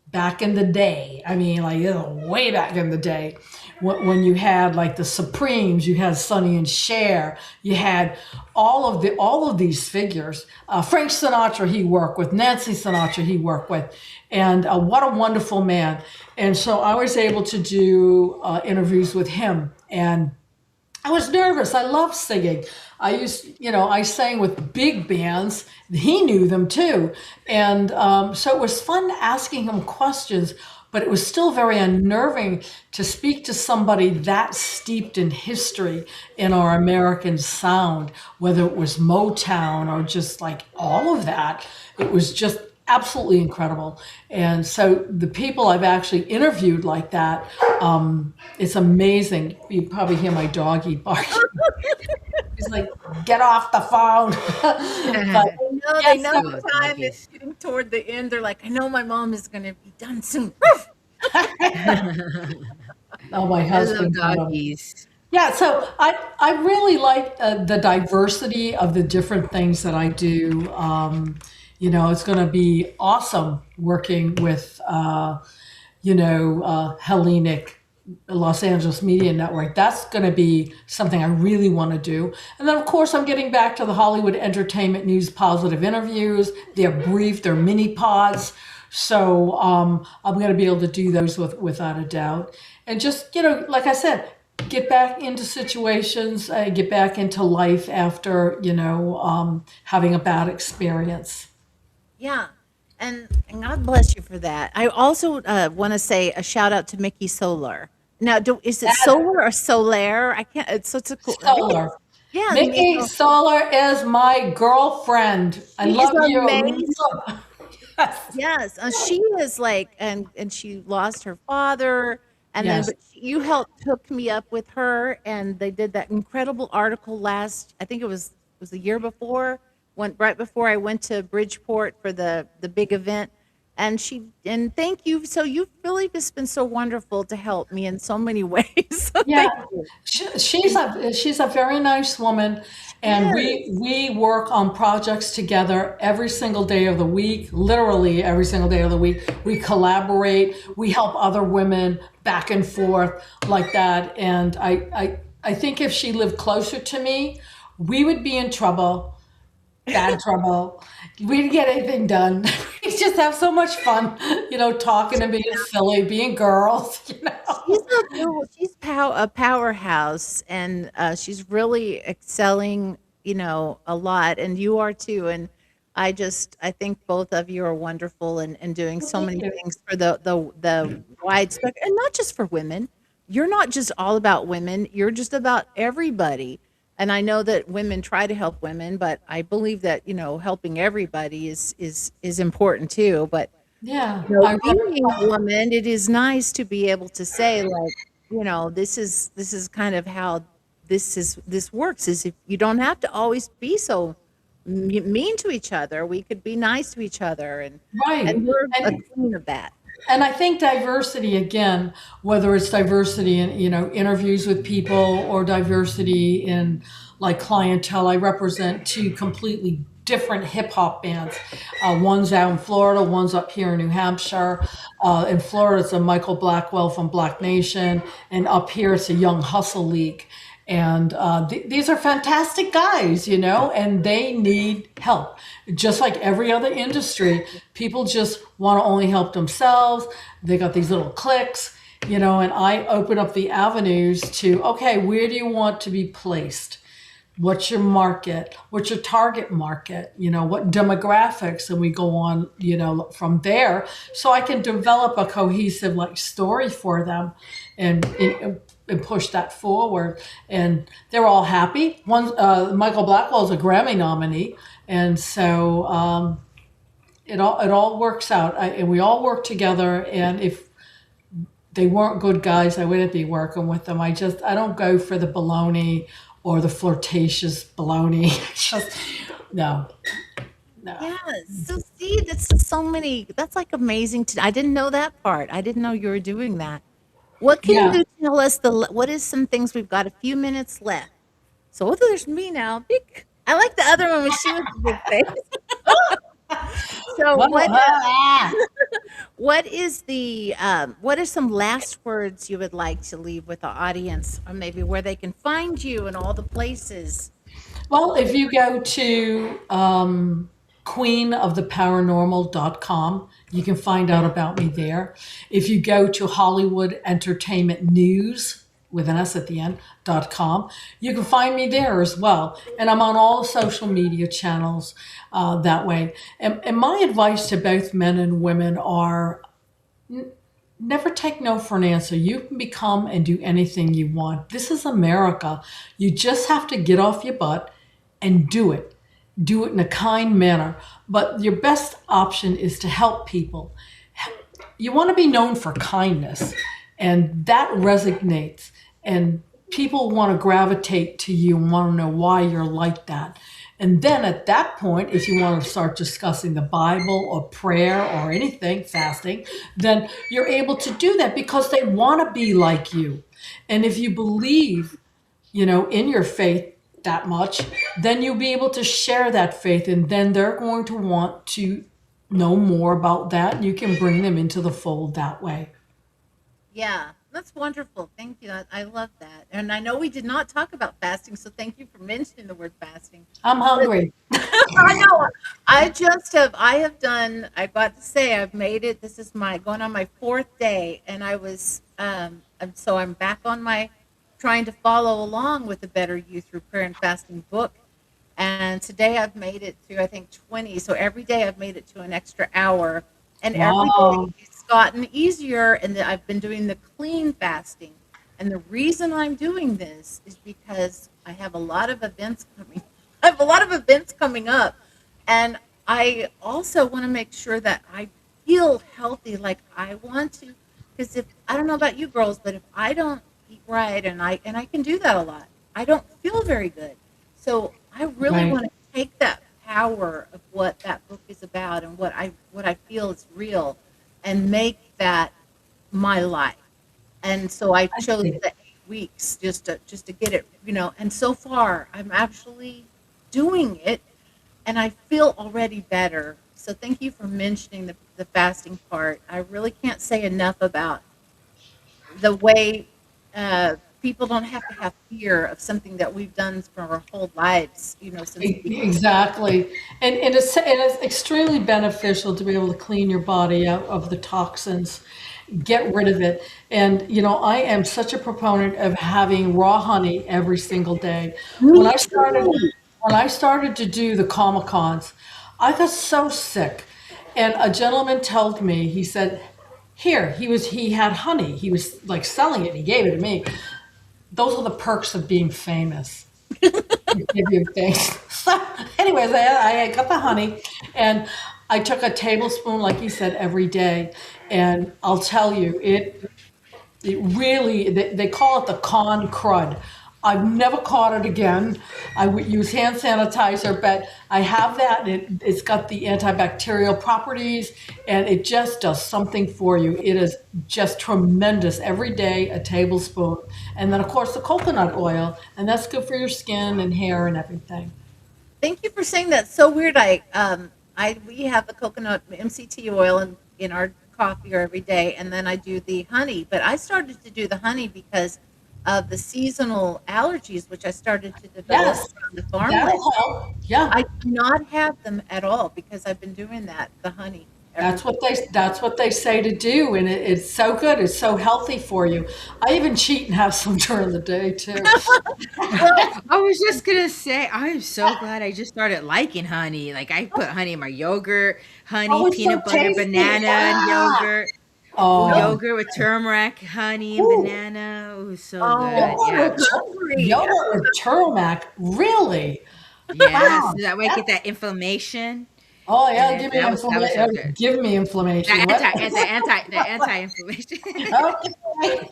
back in the day. I mean, like, way back in the day, when you had like the Supremes, you had Sonny and Cher, you had all of these figures. Frank Sinatra he worked with, Nancy Sinatra he worked with, and what a wonderful man. And so I was able to do interviews with him, and I was nervous. I love singing. I sang with big bands. He knew them too. And so it was fun asking him questions, but it was still very unnerving to speak to somebody that steeped in history in our American sound, whether it was Motown or just like all of that. It was just absolutely incredible. And so the people I've actually interviewed like that, it's amazing. You probably hear my doggy barking. He's like, get off the phone. But, No, yeah, they know so- the time is getting toward the end. They're like, I know my mom is going to be done soon. oh, my I love husband. doggies. Yeah, so I really like the diversity of the different things that I do. It's going to be awesome working with, Hellenic Los Angeles Media Network. That's going to be something I really want to do. And then, of course, I'm getting back to the Hollywood Entertainment News positive interviews. They're brief, they're mini pods. So I'm going to be able to do those without a doubt. And just, like I said, get back into situations, get back into life after, having a bad experience. Yeah. And God bless you for that. I also want to say a shout out to Mickey Solar. Now, is it solar or solaire? I can't. It's a cool. Solar. Yeah, Mickey Solar is my girlfriend. I She love is you. amazing. Yes. Yes, she is like, and she lost her father, and then Yes. you helped hook me up with her, and they did that incredible article last. I think it was the year before, right before I went to Bridgeport for the big event, and thank you. So you've really just been so wonderful to help me in so many ways. So Yeah, thank you. she's a very nice woman, and Yes. we work on projects together every single day of the week, literally every single day of the week. We collaborate, we help other women back and forth like that. And I think if she lived closer to me, we would be in trouble, bad trouble. We didn't get anything done. We just have so much fun, talking and being silly, being girls, She's a powerhouse, and she's really excelling, a lot, and you are too. And I think both of you are wonderful and doing so Thank many you. things for the wide spectrum, and not just for women. You're not just all about women. You're just about everybody. And I know that women try to help women, but I believe that helping everybody is important too. But Yeah, being a woman, it is nice to be able to say, like, this is kind of how this works. Is if you don't have to always be so mean to each other, we could be nice to each other, and right. we're a And queen of that. and I think diversity again, whether it's diversity in, interviews with people or diversity in like clientele. I represent two completely different hip hop bands. One's out in Florida, one's up here in New Hampshire. In Florida, it's a Michael Blackwell from Black Nation, and up here, it's a Young Hustle League. And these are fantastic guys, and they need help. Just like every other industry, people just want to only help themselves. They got these little cliques, and I open up the avenues to, okay, where do you want to be placed? What's your market? What's your target market? What demographics? And we go on, from there, so I can develop a cohesive like story for them, and push that forward. And they're all happy. One, Michael Blackwell is a Grammy nominee, and so it all works out. And we all work together. And if they weren't good guys, I wouldn't be working with them. I don't go for the baloney or the flirtatious baloney. Just no. Yeah. So see, that's so many. That's like amazing. I didn't know that part. I didn't know you were doing that. What can Yeah. you tell us? What is some things we've got a few minutes left? So there's me now. Big. I like the other one when she was a big face. So Well, what is the what are some last words you would like to leave with the audience, or maybe where they can find you and all the places? well, if you go to queenoftheparanormal.com, you can find out about me there. If you go to Hollywood Entertainment News with an S at the end.com, you can find me there as well. And I'm on all social media channels that way. And my advice to both men and women are never take no for an answer. You can become and do anything you want. This is America. You just have to get off your butt and do it. Do it in a kind manner. But your best option is to help people. You want to be known for kindness, and that resonates. And people want to gravitate to you and want to know why you're like that. And then at that point, if you want to start discussing the Bible or prayer or anything, fasting, then you're able to do that because they want to be like you. And if you believe, in your faith that much, then you'll be able to share that faith. And then they're going to want to know more about that. You can bring them into the fold that way. Yeah, that's wonderful. Thank you. I love that. And I know we did not talk about fasting, so thank you for mentioning the word fasting. I'm hungry. I know. I have done, I got to say, I've made it. This is my going on my fourth day, and so I'm back on my trying to follow along with the Better You Through Prayer and Fasting book. And today I've made it to, I think, 20. So every day I've made it to an extra hour. And every day Wow. it's gotten easier. And I've been doing the clean fasting. And the reason I'm doing this is because I have a lot of events coming. I have a lot of events coming up. And I also want to make sure that I feel healthy like I want to. Because if I don't know about you girls, but if I don't eat right, and I can do that a lot, I don't feel very good. So I really Right. want to take that power of what that book is about and what I feel is real, and make that my life. And so I I chose see. the 8 weeks just to get it, and so far I'm actually doing it, and I feel already better. So thank you for mentioning the fasting part. I really can't say enough about the way people don't have to have fear of something that we've done for our whole lives, since the beginning. Exactly. And it's extremely beneficial to be able to clean your body out of the toxins, get rid of it. And, I am such a proponent of having raw honey every single day. When Me I started, too. when I started to do the Comic-Cons, I got so sick. And a gentleman told me, he said, here, he had honey. He was like selling it. He gave it to me. Those are the perks of being famous. Give you things. So, anyways, I got the honey, and I took a tablespoon, like you said, every day. And I'll tell you, it really, they call it the con crud. I've never caught it again. I would use hand sanitizer, but I have that. And it's got the antibacterial properties, and it just does something for you. It is just tremendous. Every day, a tablespoon. And then, of course, the coconut oil, and that's good for your skin and hair and everything. Thank you for saying that. So weird. We have the coconut MCT oil in our coffee or every day, and then I do the honey. But I started to do the honey because of the seasonal allergies, which I started to develop Yes, from the farmland. that'll help. Yeah. I do not have them at all because I've been doing that, the honey, every That's what they say to do, and it's so good. It's so healthy for you. I even cheat and have some during the day too. well, I was just gonna say, I'm so glad I just started liking honey. Like I put honey in my yogurt, honey, Oh, it's so peanut butter, tasty. banana, and Ah. yogurt. Ooh, well, Oh, yogurt with turmeric, honey, and ooh, banana. Ooh, so oh, good. I'm Yeah. hungry. yogurt with turmeric. Really? Yes. Wow. So that way I That, get that inflammation. oh yeah, And give me that was so inflammation. good. Give me inflammation. What? The anti-inflammation. Okay.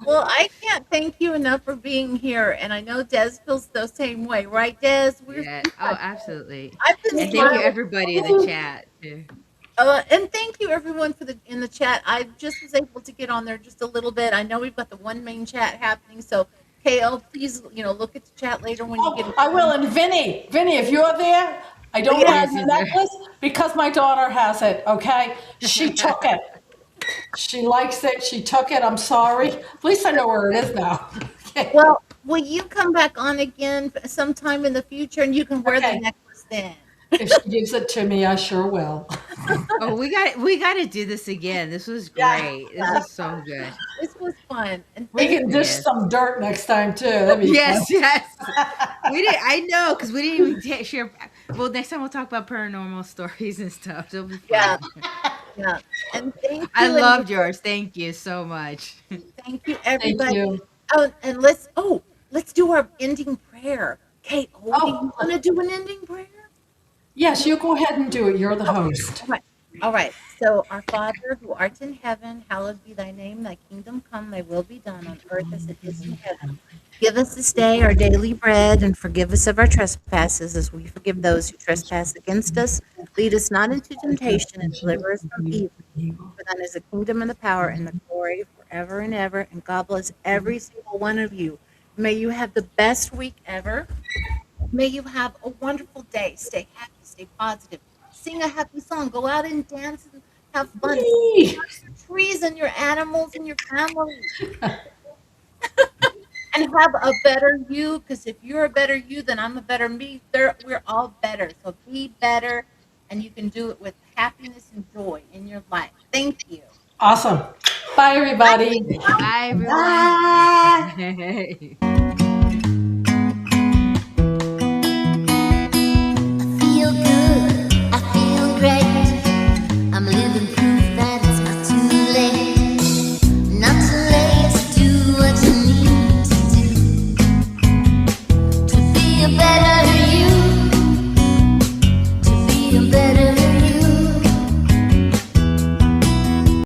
Well, I can't thank you enough for being here, and I know Des feels the same way, right, Des? Yeah. Oh, absolutely. I've been And thank you smiling. everybody in the chat too. And thank you everyone for the in the chat. I just was able to get on there just a little bit. I know we've got the one main chat happening, so KO, please, look at the chat later when you get Oh, I will. And Vinny, if you're there, I don't yeah. have Yes, the he's there. necklace because my daughter has it. Okay, she took it. She likes it. She took it. I'm sorry. At least I know where it is now. Okay. Well, will you come back on again sometime in the future and you can wear the Okay. necklace then? If she gives it to me, I sure will. Oh, we got to do this again. This was Yeah. great. This was so good. This was fun. And We thank can you. dish Yes. some dirt next time too. That'd be fun. Yes, yes. We did. I know, because we didn't even share. Well, next time we'll talk about paranormal stories and stuff. It'll be Yeah, fun. yeah. And thank I you. And loved yours. Thank you so much. thank you, Thank everybody. you. Oh, and let's do our ending prayer. Kate, do you Oh, want to do an ending prayer? yes, you go ahead and do it. You're the host. All right. All right. So, our Father who art in heaven, hallowed be thy name. Thy kingdom come, thy will be done on earth as it is in heaven. Give us this day our daily bread, and forgive us of our trespasses as we forgive those who trespass against us. Lead us not into temptation, and deliver us from evil. For thine is the kingdom and the power and the glory forever and ever. And God bless every single one of you. May you have the best week ever. May you have a wonderful day. Stay happy, stay positive. Sing a happy song. Go out and dance and have fun. Whee! Your trees and your animals and your family. And have a better you, because if you're a better you, then I'm a better me. We're all better. So be better, and you can do it with happiness and joy in your life. Thank you. Awesome. Bye, everybody. Bye, Bye. everyone.